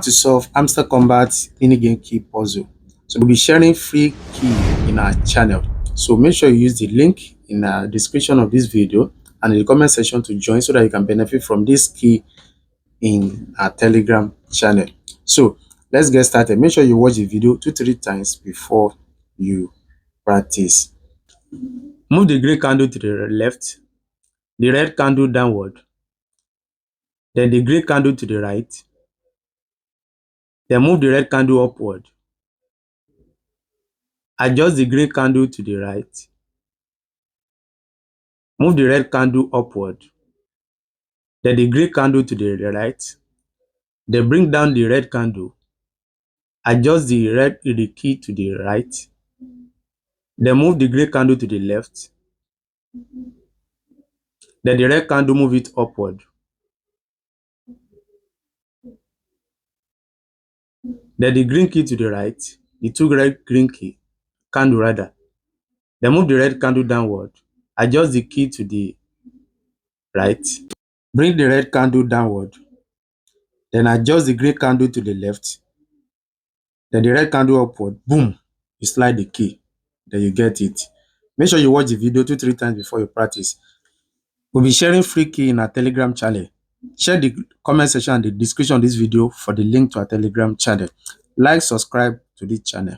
To solve Hamster Kombat mini-game key puzzle. So we'll be sharing free key in our channel. So make sure you use the link in the description of this video and in the comment section to join so that you can benefit from this key in our Telegram channel. So let's get started. Make sure you watch the video 2-3 times before you practice. Move the green candle to the left, the red candle downward, then the green candle to the right, then move the red candle upward. Adjust the green candle to the right. Move the red candle upward. Then the green candle to the right. Then bring down the red candle. Adjust the key to the right. Then move the green candle to the left. Then the red candle, move it upward. Then the green key to the right. The two red candle rather. Then move the red candle downward. Adjust the key to the right. Bring the red candle downward. Then adjust the green candle to the left. Then the red candle upward. Boom! You slide the key. Then you get it. Make sure you watch the video 2-3 times before you practice. We'll be sharing free key in our Telegram channel. Share the comment section and the description of this video for the link to our Telegram channel. Like, subscribe to this channel.